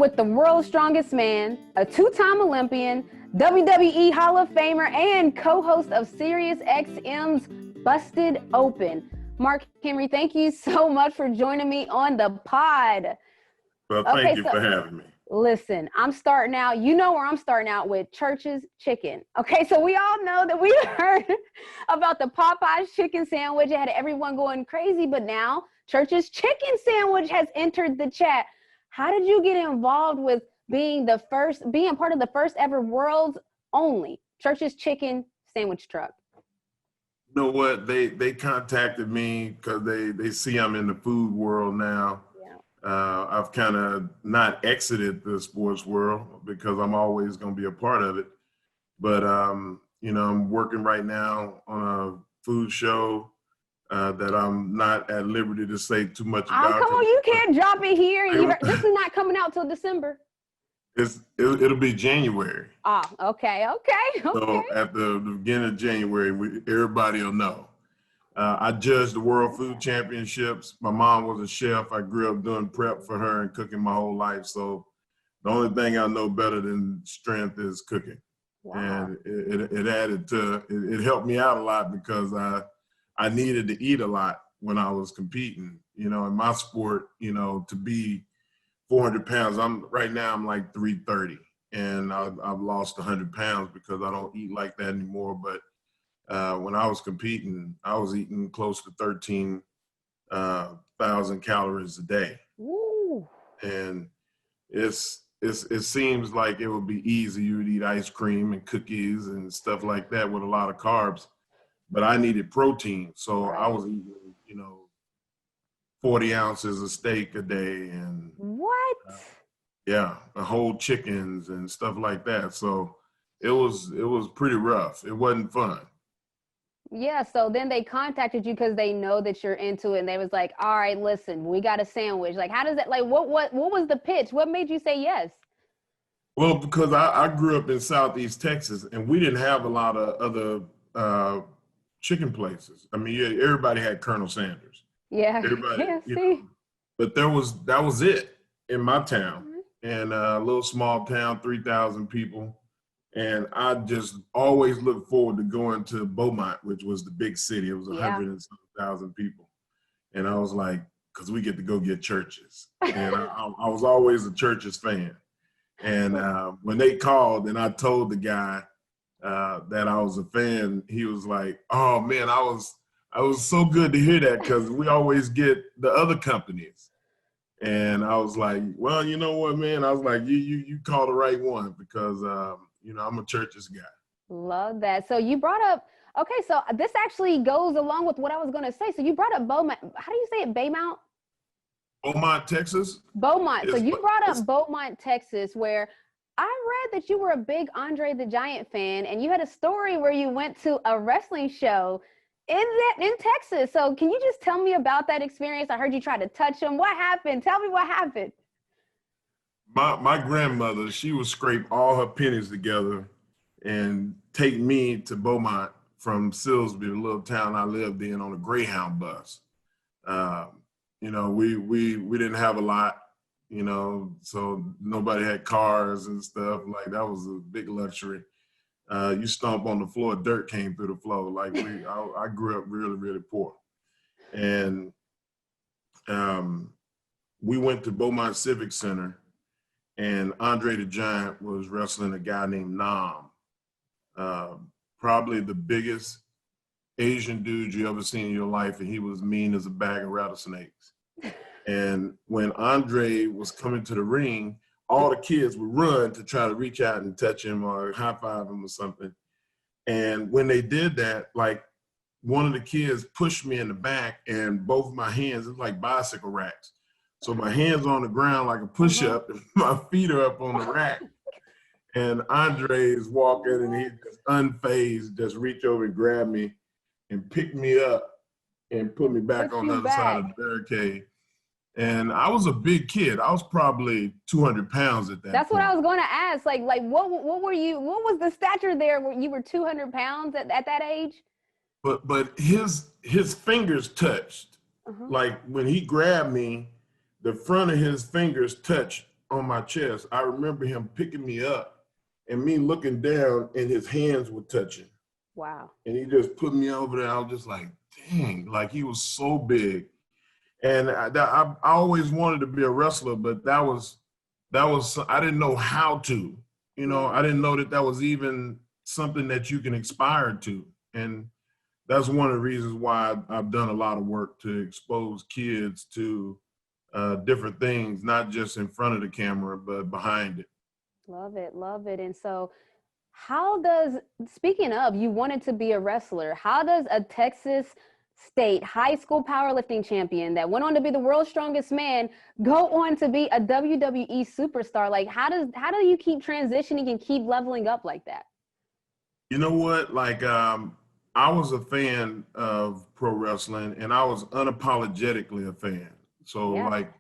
with the world's strongest man, a two-time Olympian, WWE Hall of Famer, and co-host of SiriusXM's Busted Open. Mark Henry, thank you so much for joining me on the pod. Well, thank you for having me. Listen, I'm starting out, you know where I'm starting out with Church's Chicken. Okay, so we all know that we heard about the Popeyes chicken sandwich. It had everyone going crazy, but now Church's Chicken Sandwich has entered the chat. How did you get involved with being part of the first ever world's only Church's Chicken Sandwich truck? You know what? They contacted me because they see I'm in the food world now. Yeah. I've kind of not exited the sports world because I'm always going to be a part of it. But, you know, I'm working right now on a food show that I'm not at liberty to say too much about. Oh, come on, you can't drop it here. This is not coming out till December. It'll be January. Ah, okay. So at the beginning of January, everybody will know. I judged the World Food Championships. My mom was a chef. I grew up doing prep for her and cooking my whole life. So the only thing I know better than strength is cooking. Wow. And it helped me out a lot because I needed to eat a lot when I was competing. You know, in my sport, you know, to be 400 pounds. Right now I'm like 330, and I've lost 100 pounds because I don't eat like that anymore. But when I was competing, I was eating close to 13,000 calories a day. Ooh. And it seems like it would be easy. You would eat ice cream and cookies and stuff like that with a lot of carbs, but I needed protein. So I was eating, you know, 40 ounces of steak a day and whole chickens and stuff like that. So it was pretty rough. It wasn't fun. Yeah. So then they contacted you because they know that you're into it, and they was like, all right, listen, we got a sandwich. Like, how does that, like, what was the pitch? What made you say yes? Well, because I grew up in Southeast Texas, and we didn't have a lot of other chicken places. I mean, everybody had Colonel Sanders. Yeah. Everybody, see. Know, but that was it in my town. Mm-hmm. And a little small town, 3,000 people. And I just always looked forward to going to Beaumont, which was the big city. It was 100,000 people. And I was like, because we get to go get Church's. And I was always a Church's fan. And when they called and I told the guy that I was a fan, he was like, oh, man, I was so good to hear that because we always get the other companies. And I was like, well, you know what, man? I was like, you called the right one because, you know, I'm a Church's guy. Love that. So you brought up, okay, so this actually goes along with what I was going to say. So you brought up Beaumont. How do you say it? Baymount? Beaumont, Texas. Beaumont. So you brought up Beaumont, Texas, where I read that you were a big Andre the Giant fan, and you had a story where you went to a wrestling show in Texas. So can you just tell me about that experience? I heard you try to touch him. What happened? Tell me what happened. My grandmother, she would scrape all her pennies together and take me to Beaumont from Silsbee, the little town I lived in, on a Greyhound bus. You know, we didn't have a lot, you know, so nobody had cars and stuff. Like, that was a big luxury. You stomp on the floor, dirt came through the floor. Like, I grew up really, really poor. And we went to Beaumont Civic Center, and Andre the Giant was wrestling a guy named Nam. Probably the biggest Asian dude you ever seen in your life, and he was mean as a bag of rattlesnakes. And when Andre was coming to the ring, all the kids would run to try to reach out and touch him or high five him or something. And when they did that, like, one of the kids pushed me in the back, and both of my hands, it's like bicycle racks. So my hands on the ground like a push-up, and my feet are up on the rack. And Andre is walking, and he just unfazed, just reach over and grab me and pick me up and put me back on the other side of the barricade. And I was a big kid. I was probably 200 pounds at that That's point. What I was going to ask. Like what were you, what was the stature there where you were 200 pounds at that age? But his fingers touched. Like, when he grabbed me, the front of his fingers touched on my chest, I remember him picking me up and me looking down and his hands were touching. Wow. And he just put me over there. I was just like, dang, like he was so big. And I always wanted to be a wrestler, but that was, I didn't know how to, you know, I didn't know that was even something that you can aspire to. And that's one of the reasons why I've done a lot of work to expose kids to different things, not just in front of the camera, but behind it. Love it. Love it. And so speaking of, you wanted to be a wrestler, how does a Texas State high school powerlifting champion that went on to be the world's strongest man go on to be a WWE superstar? Like, how do you keep transitioning and keep leveling up like that? You know what? Like, I was a fan of pro wrestling, and I was unapologetically a fan. So, like,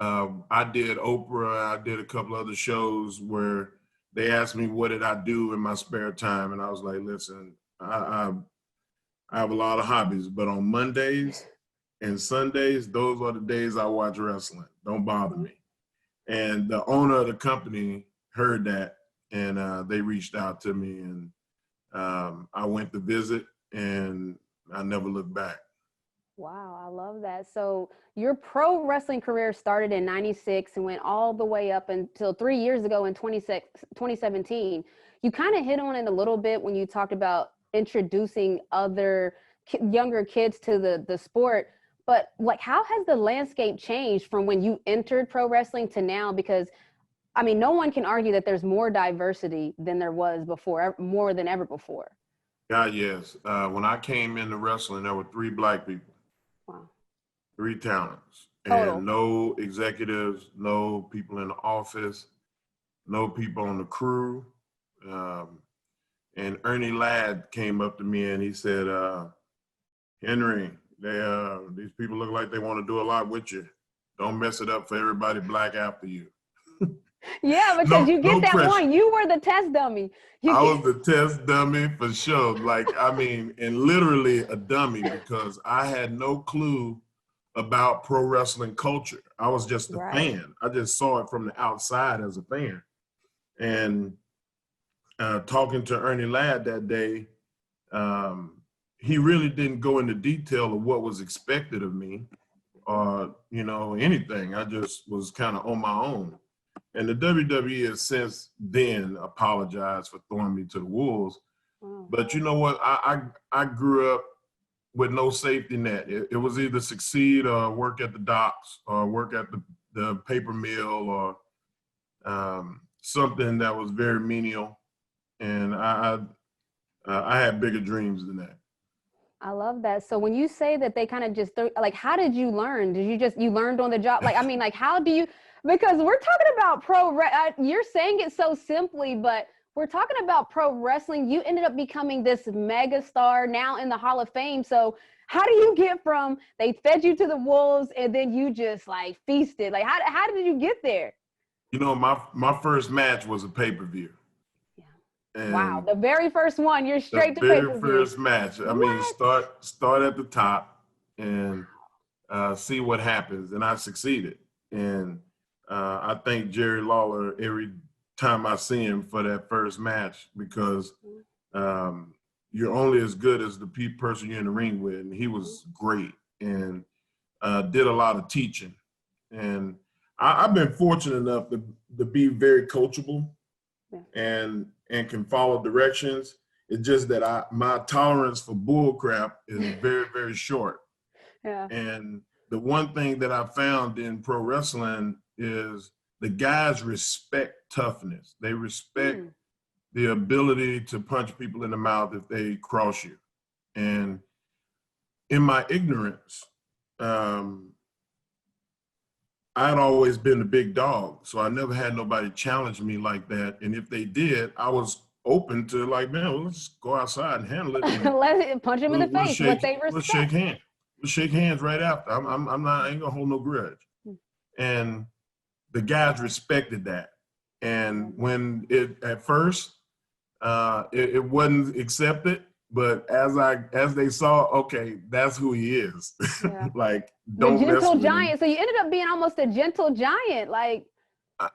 I did Oprah, I did a couple other shows where they asked me what did I do in my spare time, and I was like, listen, I have a lot of hobbies, but on Mondays and Sundays, those are the days I watch wrestling. Don't bother me. And the owner of the company heard that, and they reached out to me, and I went to visit, and I never looked back. Wow, I love that. So your pro wrestling career started in 96 and went all the way up until 3 years ago in 2017. You kind of hit on it a little bit when you talked about introducing other younger kids to the sport, but like, how has the landscape changed from when you entered pro wrestling to now? Because I mean, no one can argue that there's more diversity than there was before, more than ever before. God, yes. When I came into wrestling, there were 3 Black people. Wow. 3 talents. Total. And no executives, no people in the office, no people on the crew. And Ernie Ladd came up to me and he said, Henry, these people look like they want to do a lot with you. Don't mess it up for everybody Black after you. Yeah, because you get that pressure. one. You were the test dummy. I was the test dummy for sure. Like, I mean, and literally a dummy, because I had no clue about pro wrestling culture. I was just a fan. I just saw it from the outside as a fan. And talking to Ernie Ladd that day, he really didn't go into detail of what was expected of me or, you know, anything. I just was kind of on my own. And the WWE has since then apologized for throwing me to the wolves. But you know what? I grew up with no safety net. It was either succeed or work at the docks or work at the paper mill or something that was very menial. And I had bigger dreams than that. I love that. So when you say that they kind of just like, how did you learn? Did you learned on the job? Like, I mean, like, how do you, because we're talking about you're saying it so simply, but we're talking about pro wrestling. You ended up becoming this mega star now in the Hall of Fame. So how do you get from, they fed you to the wolves and then you just like feasted? Like, how did you get there? You know, my first match was a pay-per-view. And wow, the very first one, you're straight to pay-per-view. The very first match. I mean, start at the top and see what happens. And I succeeded. And I thank Jerry Lawler every time I see him for that first match, because you're only as good as the person you're in the ring with. And he was great and did a lot of teaching. And I've been fortunate enough to be very coachable and can follow directions. It's just that my tolerance for bull crap is very, very short. Yeah. And the one thing that I found in pro wrestling is the guys respect toughness. They respect the ability to punch people in the mouth if they cross you. And in my ignorance, I'd always been the big dog, so I never had nobody challenge me like that. And if they did, I was open to like, man, well, let's go outside and handle it. Let's punch them in the face. What they respect. Let's shake hands. We'll shake hands right after. I ain't gonna hold no grudge. And the guys respected that. And when at first it wasn't accepted, but as they saw, okay, that's who he is. Yeah. Like, don't the gentle mess with giant. him. So you ended up being almost a gentle giant, like.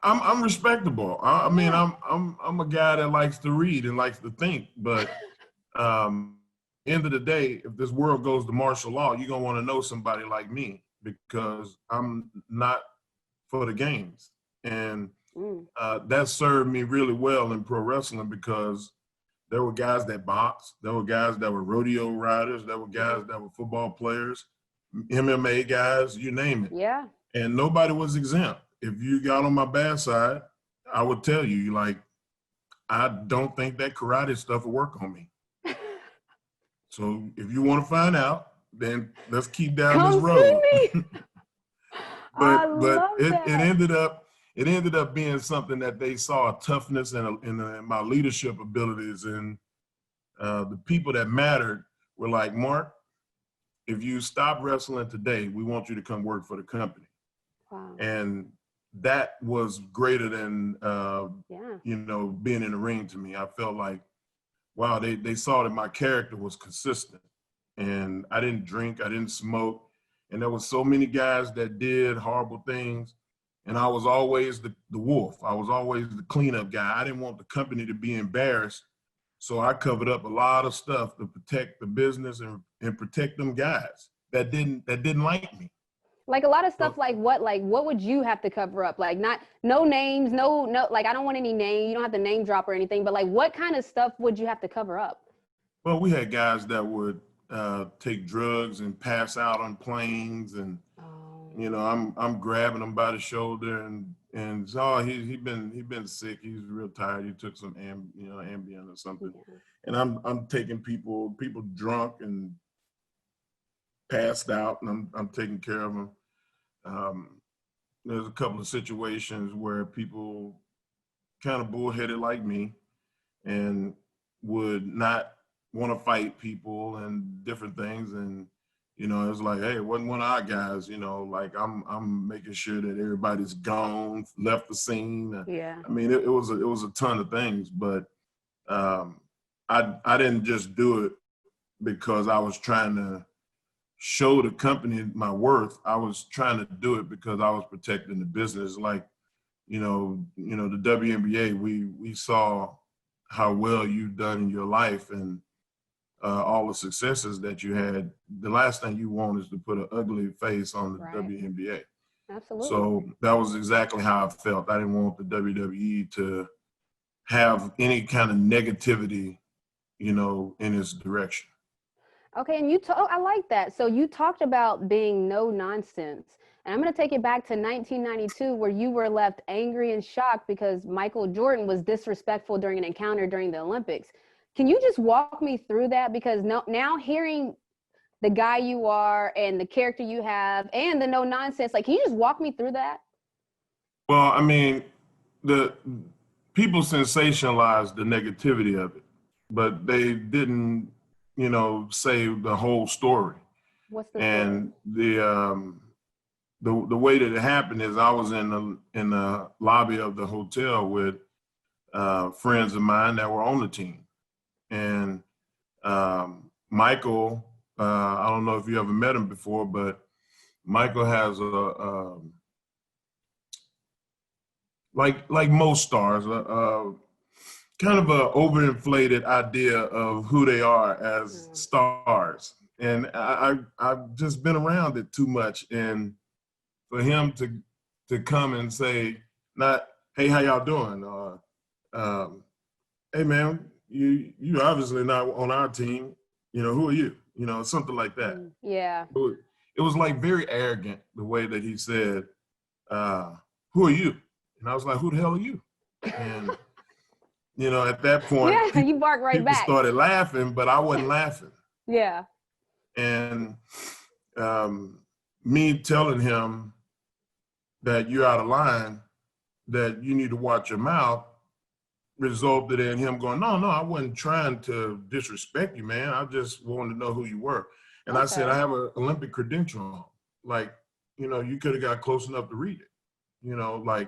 I'm respectable. I mean, Yeah. I'm a guy that likes to read and likes to think, but end of the day, if this world goes to martial law, you're gonna want to know somebody like me because I'm not for the games. And that served me really well in pro wrestling because there were guys that boxed, there were guys that were rodeo riders, there were guys that were football players, MMA guys, you name it. Yeah. And nobody was exempt. If you got on my bad side, I would tell you, like, I don't think that karate stuff will work on me. So if you want to find out, then let's keep down this Come road. see me. I but love it that. ended up being something that they saw a toughness in my leadership abilities, and the people that mattered were like, Mark, if you stop wrestling today, we want you to come work for the company. Wow. And that was greater than Yeah. you know, being in the ring to me. I felt like, wow, they saw that my character was consistent, and I didn't drink, I didn't smoke, and there was so many guys that did horrible things, and I was always the wolf. I was always the cleanup guy. I didn't want the company to be embarrassed, so I covered up a lot of stuff to protect the business and protect them guys that didn't like me. Like a lot of stuff, So, like what would you have to cover up? Like no names, no, like I don't want any name. You don't have to name drop or anything, but like what kind of stuff would you have to cover up? well, we had guys that would take drugs and pass out on planes, and Oh, you know, I'm grabbing him by the shoulder and oh, he been sick. He's real tired. He took some Ambien or something, yeah. and I'm taking people drunk and passed out, and I'm taking care of them. Um, there's a couple of situations where people kind of bullheaded like me and would not want to fight people and different things. And, you know, it's like, hey, it wasn't one of our guys, you know, like I'm making sure that everybody's gone, left the scene. Yeah. I mean, it was a ton of things, but I didn't just do it because I was trying to show the company my worth. I was trying to do it because I was protecting the business. Like, the WNBA, we saw how well you've done in your life and all the successes that you had. The last thing you want is to put an ugly face on the Right. WNBA. Absolutely. So that was exactly how I felt. I didn't want the WWE to have any kind of negativity, in its direction. Okay, and I like that. So you talked about being no nonsense. And I'm going to take it back to 1992 where you were left angry and shocked because Michael Jordan was disrespectful during an encounter during the Olympics. Can you just walk me through that? Because now hearing the guy you are and the character you have and the no nonsense, like, can you just walk me through that? Well, I mean, the people sensationalized the negativity of it, but they didn't, say the whole story. What's the story? And the way that it happened is I was in the lobby of the hotel with friends of mine that were on the team, and Michael. I don't know if you ever met him before, but Michael has like most stars, kind of a overinflated idea of who they are as stars, and I've just been around it too much, and for him to come and say, not, hey, how y'all doing? Hey man, you obviously not on our team. Who are you? Something like that. Yeah. It was like very arrogant the way that he said, who are you? And I was like, who the hell are you? And at that point, Yeah, you bark right people back. started laughing, but I wasn't laughing. Yeah. And me telling him that you're out of line, that you need to watch your mouth, resulted in him going, no, I wasn't trying to disrespect you, man. I just wanted to know who you were. And I said, I have an Olympic credential. Like, you could have got close enough to read it. The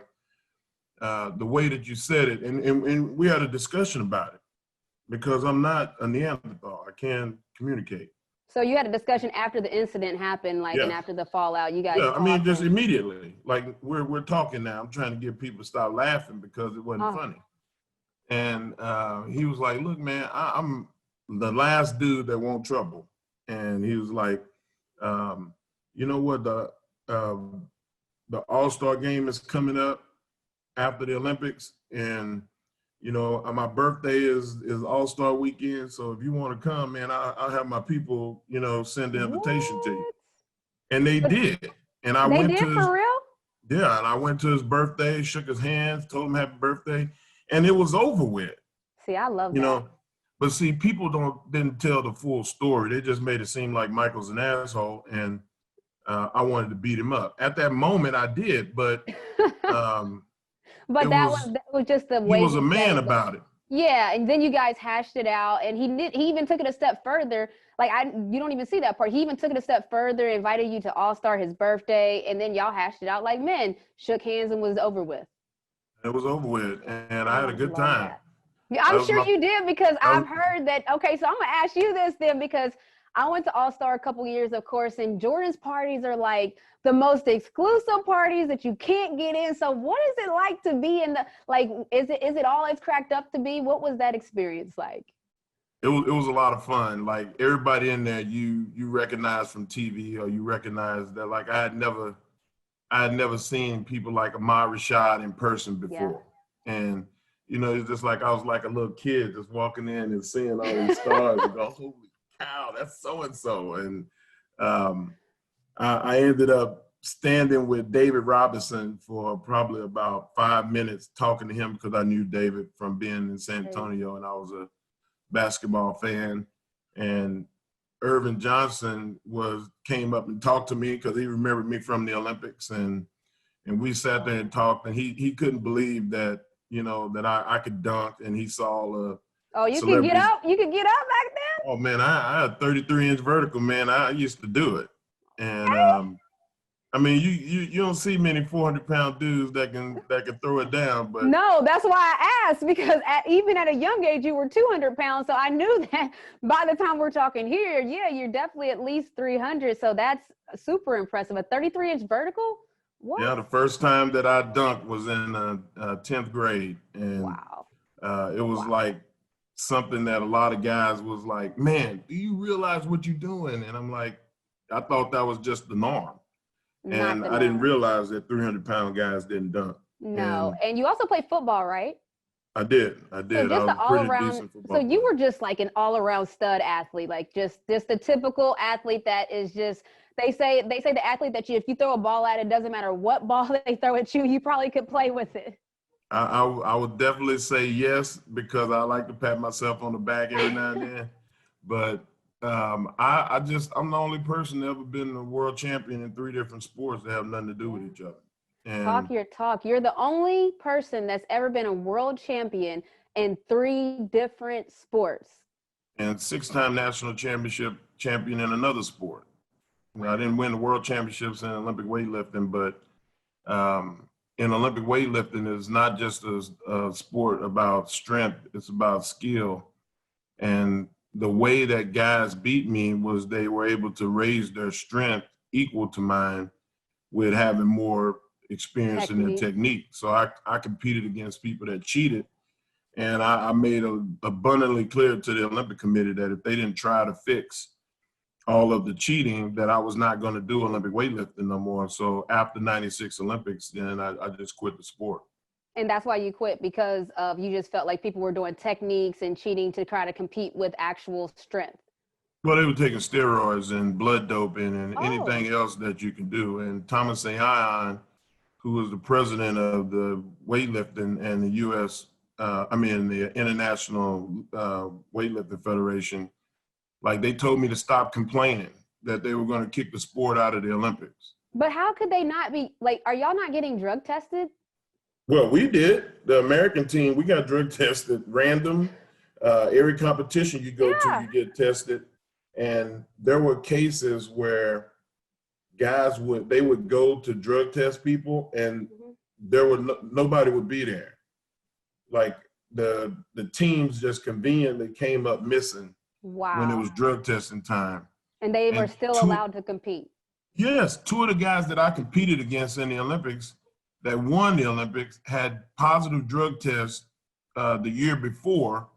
way that you said it. And we had a discussion about it because I'm not a Neanderthal. I can't communicate. So you had a discussion after the incident happened, like, and Yeah. after the fallout, you guys Yeah, I mean, talked just and, immediately. Like we're talking now. I'm trying to get people to stop laughing because it wasn't oh, funny. And he was like, "Look, man, I'm the last dude that want trouble." And he was like, "You know what? The All-Star game is coming up after the Olympics, and you know my birthday is All-Star weekend. So if you want to come, man, I'll have my people, you know, send the invitation to you." what? And they But did. And I they went did to his for real? Yeah, and I went to his birthday, shook his hands, told him happy birthday, and it was over with, See, I love you that. know. But see, people didn't tell the full story. They just made it seem like Michael's an asshole, and I wanted to beat him up. At that moment, I did, but um, But that was just the he way was a he said man it, though. about it. Yeah, and then you guys hashed it out, and he even took it a step further. Like, you don't even see that part. He even took it a step further, invited you to All-Star his birthday, and then y'all hashed it out like men, shook hands, and was over with. It was over with, and I had Oh, a I good love time. that. Yeah, That I'm was sure my you did, because that I've was, heard that. Okay, so I'm gonna ask you this then, because I went to All-Star a couple years, of course, and Jordan's parties are like the most exclusive parties that you can't get in. So what is it like to be in the, like, is it all it's cracked up to be? What was that experience like? it was a lot of fun. Like everybody in there, you recognize from TV, or you recognize that. Like I had never seen people like Ahmad Rashad in person Yeah. before. And, you know, it's just like I was like a little kid just walking in and seeing all these stars and go, holy cow, that's so-and-so. And I ended up standing with David Robinson for probably about 5 minutes talking to him because I knew David from being in San Antonio and I was a basketball fan. And Irvin Johnson came up and talked to me because he remembered me from the Olympics, and we sat there and talked, and he couldn't believe that, you know, that I could dunk, and he saw Oh, you could get celebrities. up? You could get up back then? Oh man, I had 33-inch vertical, man. I used to do it, and I mean, you don't see many 400-pound dudes that can throw it down, but No, that's why I asked, because even at a young age, you were 200 pounds. So I knew that by the time we're talking here, yeah, you're definitely at least 300. So that's super impressive. A 33-inch vertical? What? yeah, the first time that I dunked was in 10th grade, and Wow. it was like something that a lot of guys was like, man, do you realize what you're doing? And I'm like, I thought that was just the norm. Not And the I didn't norm. realize that 300-pound guys didn't dunk. No. And And you also play football, right? I did. I So did. I just was an a all pretty around, decent so football you player. were just like an all around stud athlete, like just the typical athlete that is just, they say the athlete that if you throw a ball at it, doesn't matter what ball they throw at you, you probably could play with it. I would definitely say yes, because I like to pat myself on the back every now and then. But I'm the only person that ever been a world champion in 3 different sports that have nothing to do with each other. Talk And your talk. You're the only person that's ever been a world champion in 3 different sports. 6-time national championship champion in another sport. Well, I didn't win the world championships in Olympic weightlifting, but in Olympic weightlifting, it's not just a sport about strength, it's about skill. And the way that guys beat me was they were able to raise their strength equal to mine with having more experience in their technique. So I competed against people that cheated. And I made it abundantly clear to the Olympic Committee that if they didn't try to fix all of the cheating, that I was not going to do Olympic weightlifting no more. So after '96 Olympics, then I just quit the sport. And that's why you quit, because of, you just felt like people were doing techniques and cheating to try to compete with actual strength. Well, they were taking steroids and blood doping and anything Oh, else that you can do. And Thomas Ayan, who was the president of the weightlifting and the the International Weightlifting Federation, like they told me to stop complaining that they were going to kick the sport out of the Olympics. but how could they not be, like, are y'all not getting drug tested? Well, we did. The American team, we got drug tested random. Every competition you go to, Yeah. you get tested. And there were cases where guys would go to drug test people, and there would nobody would be there. Like the teams just conveniently came up missing when it Wow. was drug testing time. And they were And still allowed to compete. yes, two of the guys that I competed against in the Olympics that won the Olympics had positive drug tests the year before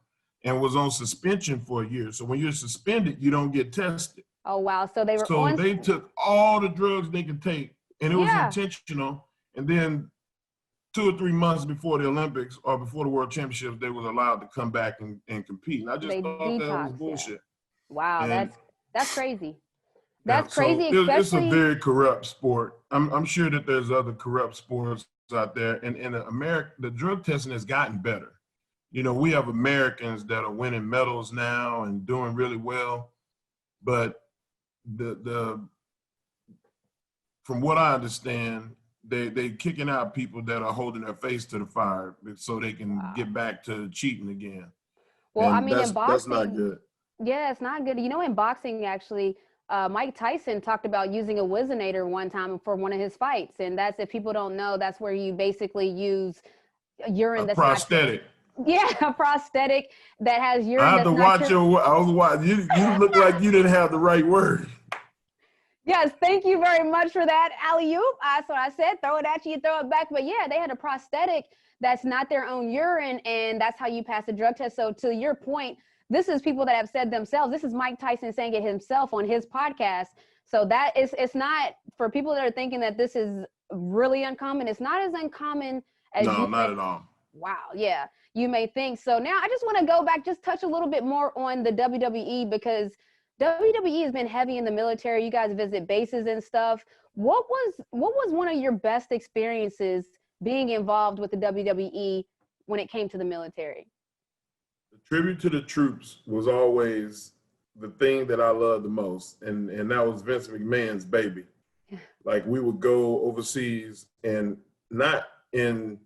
and was on suspension for a year. So when you're suspended, you don't get tested. Oh, wow. So they were So on. they took all the drugs they could take, and it was Yeah. intentional. And then 2 or 3 months before the Olympics or before the World Championships, they was allowed to come back and compete. And I just They thought that was detox. bullshit. Yeah. Wow. And That's crazy. yeah, That's so crazy, it's a especially. very corrupt sport. I'm sure that there's other corrupt sports out there. And in America, the drug testing has gotten better. You know, we have Americans that are winning medals now and doing really well. But from what I understand, they kicking out people that are holding their face to the fire so they can get back to cheating again. Well, And I mean, in boxing, that's not good. Yeah, it's not good. You know, in boxing, actually, Mike Tyson talked about using a Whizzinator one time for one of his fights. And that's, if people don't know, that's where you basically use urine that's prosthetic. Yeah, a prosthetic that has urine. I had to watch your. I was watching. You look like you didn't have the right word. Yes, thank you very much for that, alley-oop. That's what I said. Throw it at you, throw it back. But yeah, they had a prosthetic that's not their own urine, and that's how you pass the drug test. So to your point, this is people that have said themselves. This is Mike Tyson saying it himself on his podcast. So that is, it's not, for people that are thinking that this is really uncommon, it's not as uncommon as No, not at all. Wow, yeah, you may think. So now I just want to go back, just touch a little bit more on the WWE, because WWE has been heavy in the military. You guys visit bases and stuff. What was one of your best experiences being involved with the WWE when it came to the military? The tribute to the troops was always the thing that I loved the most, and that was Vince McMahon's baby. Like, we would go overseas, and not in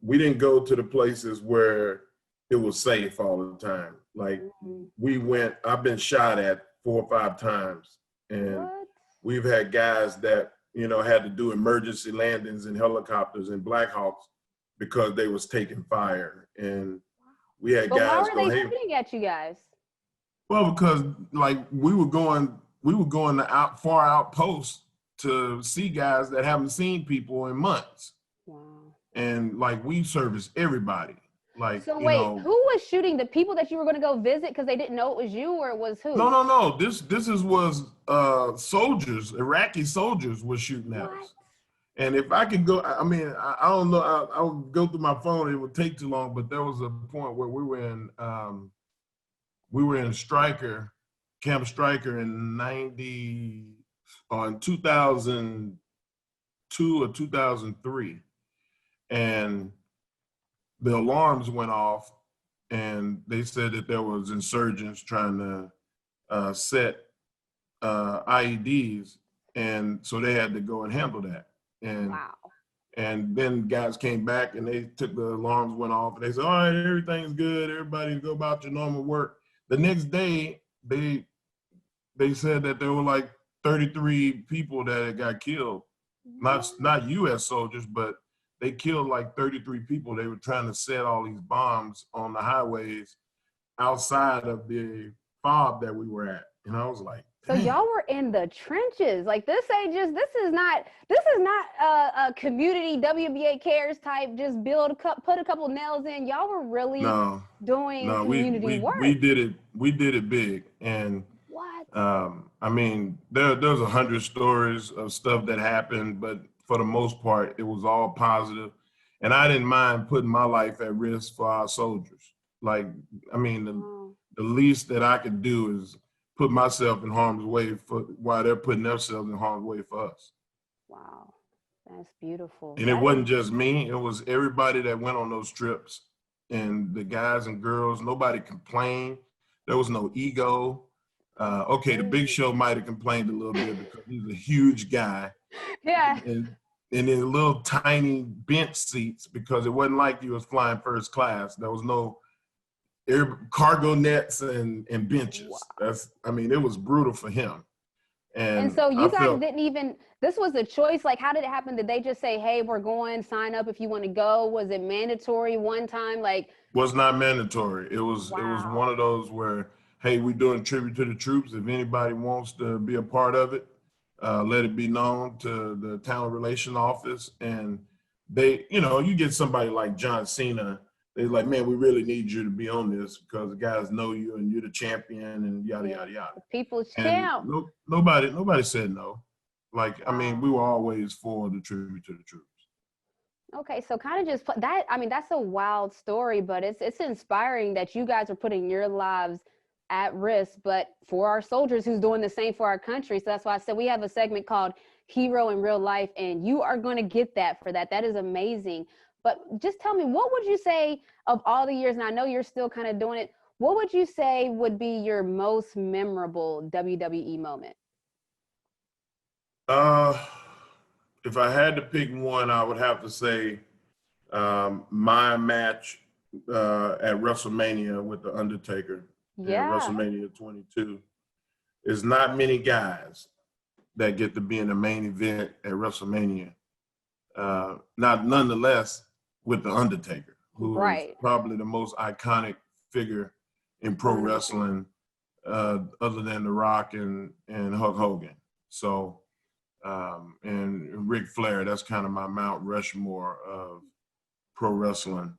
we didn't go to the places where it was safe all the time. Like, we went, I've been shot at 4 or 5 times, and we've had guys that, you know, had to do emergency landings in helicopters and Black Hawks because they was taking fire. And we had guys. How are they shooting at you guys? Well, because like we were going to far outposts to see guys that haven't seen people in months. Wow. And like, we service everybody. Like, so wait, who was shooting? The people that you were going to go visit because they didn't know it was you, or it was who? No. This was soldiers, Iraqi soldiers were shooting at us. And if I could go, I mean, I don't know, I would go through my phone. It would take too long. But there was a point where we were in Camp Stryker in 2002 or 2003, and the alarms went off, and they said that there was insurgents trying to set IEDs, and so they had to go and handle that. And and then guys came back, and they took the alarms went off, and they said, all right, everything's good, everybody go about your normal work. The next day, they said that there were like 33 people that had got killed, not U.S. soldiers, but they killed like 33 people. They were trying to set all these bombs on the highways outside of the fob that we were at. And I was like, so y'all were in the trenches. Like, this is not a community WNBA cares type, just put a couple nails in. Y'all were really doing community work. We did it big. And I mean, there's 100 stories of stuff that happened, but for the most part, it was all positive. And I didn't mind putting my life at risk for our soldiers. Like, I mean, the least that I could do is put myself in harm's way while they're putting themselves in harm's way for us. Wow, that's beautiful. And it wasn't just me, it was everybody that went on those trips, and the guys and girls, nobody complained. There was no ego. The Big Show might have complained a little bit because he's a huge guy. Yeah. And in little tiny bench seats, because it wasn't like you was flying first class. There was no cargo nets and benches. Wow. It was brutal for him. And so you guys didn't even, this was a choice. Like, how did it happen? Did they just say, hey, we're going, sign up if you want to go? Was it mandatory one time? Like, was not mandatory. It was one of those where, hey, we're doing tribute to the troops. If anybody wants to be a part of it, let it be known to the talent relation office. And they, you know, you get somebody like John Cena, they're like, man, we really need you to be on this because the guys know you and you're the champion and yada, yada, yada. The people's And champ. nobody said no. Like, I mean, we were always for the tribute to the troops. Okay, so kind of just that. I mean, that's a wild story, but it's inspiring that you guys are putting your lives at risk, but for our soldiers who's doing the same for our country. So that's why I said we have a segment called Hero in Real Life, and you are going to get that for that. That is amazing. But just tell me, what would you say of all the years, and I know you're still kind of doing it, what would you say would be your most memorable WWE moment? If I had to pick one, I would have to say my match at WrestleMania with The Undertaker. Yeah. At WrestleMania 22. There's not many guys that get to be in the main event at WrestleMania. Nonetheless, with The Undertaker, who is probably the most iconic figure in pro wrestling, other than The Rock and Hulk Hogan. So, and Ric Flair, that's kind of my Mount Rushmore of pro wrestling.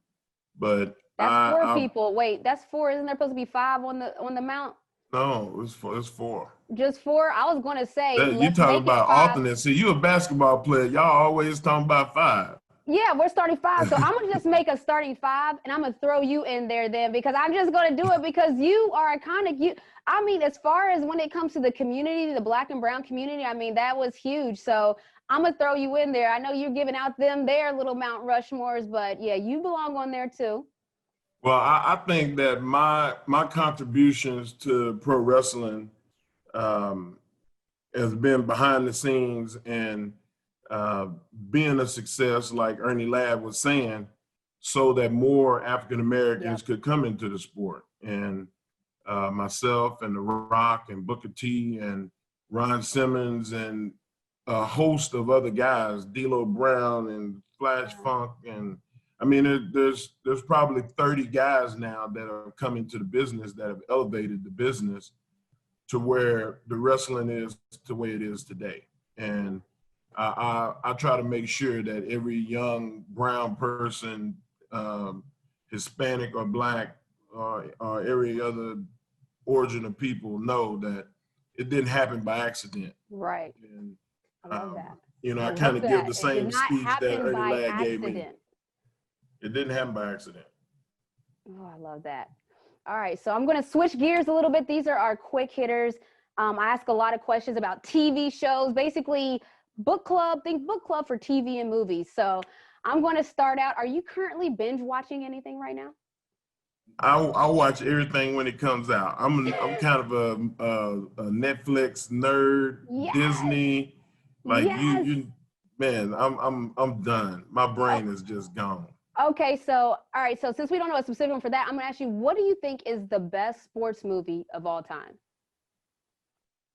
But that's four people. Wait, that's four. Isn't there supposed to be five on the mount? No, it's four. Just four? I was going to say. You talking about alternate. See, you a basketball player. Y'all always talking about five. Yeah, we're starting five. So I'm going to just make a starting five, and I'm going to throw you in there then, because I'm just going to do it because you are iconic. I mean, as far as when it comes to the community, the Black and brown community, I mean, that was huge. So I'm going to throw you in there. I know you're giving out their little Mount Rushmores, but yeah, you belong on there too. Well, I think that my contributions to pro wrestling has been behind the scenes and being a success, like Ernie Ladd was saying, so that more African Americans could come into the sport. And myself and The Rock and Booker T and Ron Simmons and a host of other guys, D'Lo Brown and Flash Funk, and I mean, there's probably 30 guys now that are coming to the business that have elevated the business to where the wrestling is the way it is today. And I try to make sure that every young brown person, Hispanic or Black or every other origin of people know that it didn't happen by accident. Right. And, I love that. You know, I kind of give the same speech that Ernie Ladd gave me. It didn't happen by accident. Oh, I love that. All right, so I'm going to switch gears a little bit. These are our quick hitters. I ask a lot of questions about TV shows, basically book club, think book club for TV and movies. So I'm going to start out. Are you currently binge watching anything right now? I watch everything when it comes out. I'm kind of a Netflix nerd, Disney. Like you, man, I'm done. My brain is just gone. Okay, so all right, so since we don't know a specific one for that, I'm gonna ask you, what do you think is the best sports movie of all time?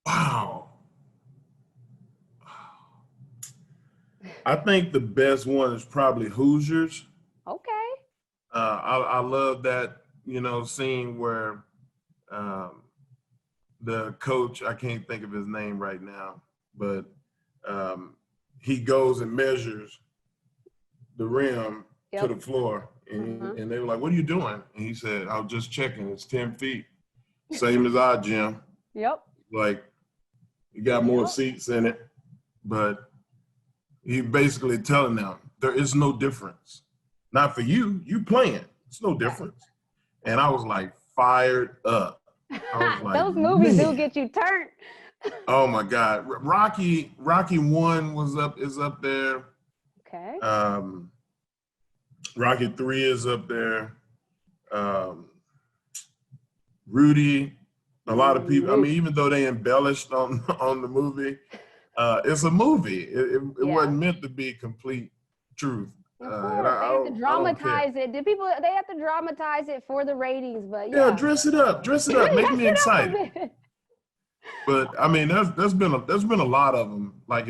Wow. I think the best one is probably Hoosiers. Okay. I love that, you know, scene where the coach, I can't think of his name right now, but he goes and measures the rim to the floor. And they were like, what are you doing? And he said, I was just checking. It's 10 feet. Same as our gym. Yep. Like, you got more seats in it. But he basically telling them, there is no difference. Not for you. You playing. It's no difference. And I was like fired up. I was like, those movies do get you turned. Oh my God. Rocky 1 is up there. Okay. Rocky 3 is up there. Rudy, a lot of people, I mean, even though they embellished on the movie, it's a movie. It wasn't meant to be complete truth. They have to dramatize it. They have to dramatize it for the ratings, but yeah, dress it up, make me excited. But I mean, there's been a lot of them. Like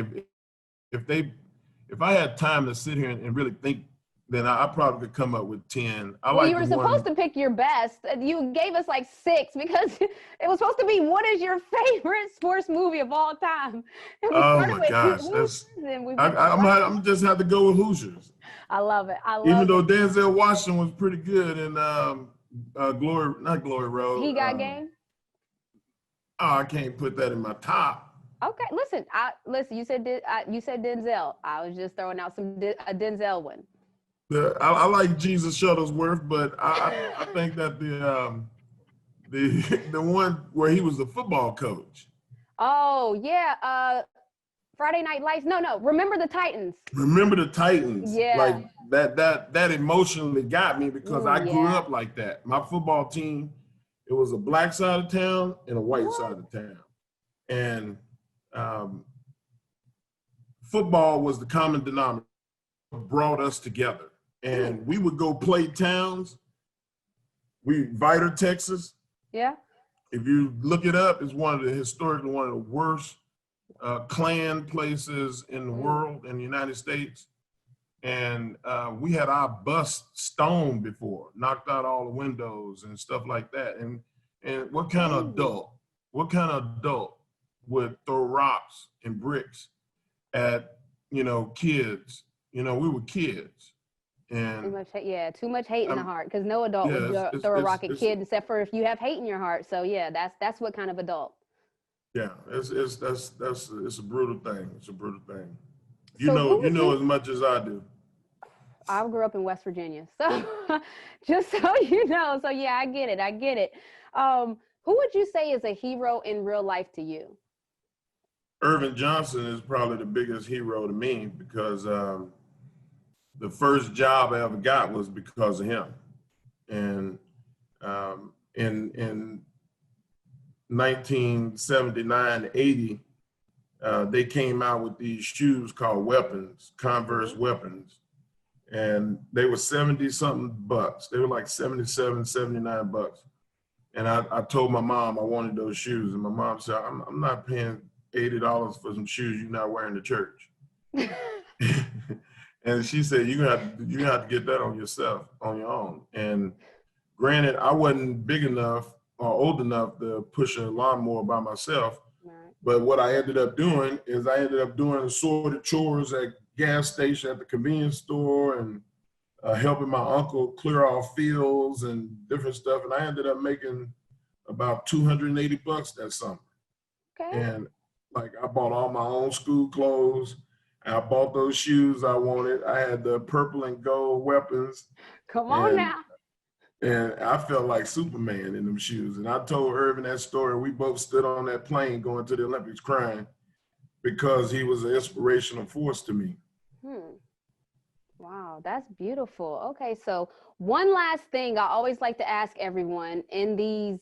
if I had time to sit here and really think then I probably could come up with 10. I Well, like you were the supposed one. to pick your best. You gave us like 6 because it was supposed to be what is your favorite sports movie of all time? And we Oh started my with gosh, Hoosiers and we I, went to I'm Black. I'm just have to go with Hoosiers. I love it. I Even love though it. Denzel Washington was pretty good in not Glory Road. He got game. Oh, I can't put that in my top. Okay, listen. Listen. You said Denzel. I was just throwing out a Denzel one. I like Jesus Shuttlesworth, but I think that the one where he was the football coach. Oh yeah. Friday Night Lights. No. Remember the Titans. Remember the Titans? Yeah. Like that emotionally got me because I grew Yeah. up like that. My football team, it was a black side of town and a white side of town, and football was the common denominator that brought us together. And we would go play towns. Vidor, Texas. Yeah. If you look it up, it's historically one of the worst Klan places in the world, in the United States. And we had our bus stoned before, knocked out all the windows and stuff like that. And what kind of adult would throw rocks and bricks at, kids? We were kids. And too much hate in the heart, because no adult would throw a rock at kid, except for if you have hate in your heart. So yeah, that's what kind of adult. Yeah, it's a brutal thing. It's a brutal thing. So you know as much as I do. I grew up in West Virginia, so just so you know. So yeah, I get it. Who would you say is a hero in real life to you? Irvin Johnson is probably the biggest hero to me because the first job I ever got was because of him. And in 1979, 80, they came out with these shoes called Weapons, Converse Weapons. And they were 70-something bucks. They were like 77, 79 bucks. And I told my mom I wanted those shoes. And my mom said, I'm not paying $80 for some shoes you're not wearing to church. And she said, you're gonna have to get that on yourself, on your own. And granted, I wasn't big enough or old enough to push a lawnmower by myself. Right. But what I ended up doing is I ended up doing assorted chores at gas station, at the convenience store, and helping my uncle clear off fields and different stuff. And I ended up making about $280 that summer. Okay. And like I bought all my own school clothes. I bought those shoes I wanted. I had the purple and gold Weapons. Come on now. And I felt like Superman in them shoes. And I told Irvin that story. We both stood on that plane going to the Olympics crying because he was an inspirational force to me. Wow, that's beautiful. Okay, so one last thing I always like to ask everyone in these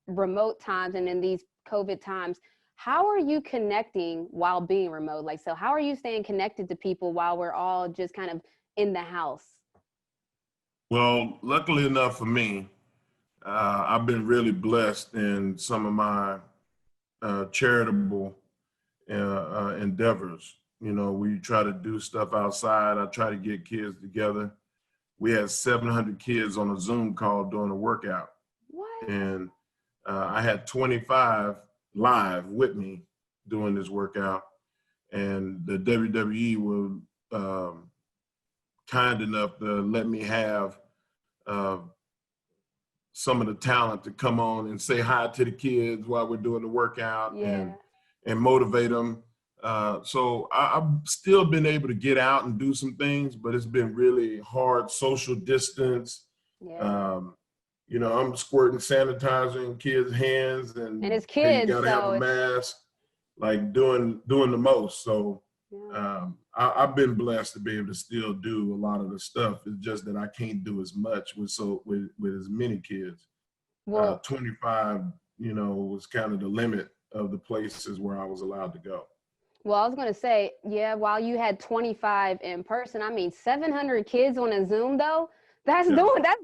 remote times and in these COVID times, how are you connecting while being remote? Like, so how are you staying connected to people while we're all just kind of in the house? Well, luckily enough for me, I've been really blessed in some of my charitable endeavors. We try to do stuff outside. I try to get kids together. We had 700 kids on a Zoom call doing a workout. What? And I had 25 live with me doing this workout. And the WWE were kind enough to let me have some of the talent to come on and say hi to the kids while we're doing the workout and motivate them. So I've still been able to get out and do some things, but it's been really hard social distance. Yeah. I'm squirting sanitizer in kids' hands and it's kids, you gotta have a mask, like doing the most. So I've been blessed to be able to still do a lot of the stuff. It's just that I can't do as much with as many kids. Well, 25, was kind of the limit of the places where I was allowed to go. Well, I was going to say, while you had 25 in person, 700 kids on a Zoom though, that's doing a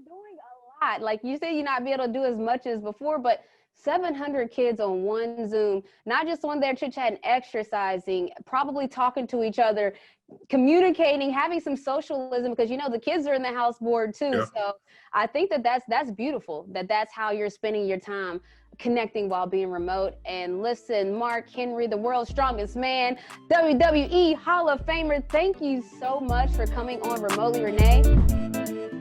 lot. Like you say, you're not be able to do as much as before, but 700 kids on one Zoom, not just on there chit-chatting, exercising, probably talking to each other, communicating, having some socialism, because, you know, the kids are in the house bored too. Yeah. So I think that that's beautiful, that's how you're spending your time, connecting while being remote. And listen, Mark Henry, the world's strongest man, WWE Hall of Famer, thank you so much for coming on remotely, Renee.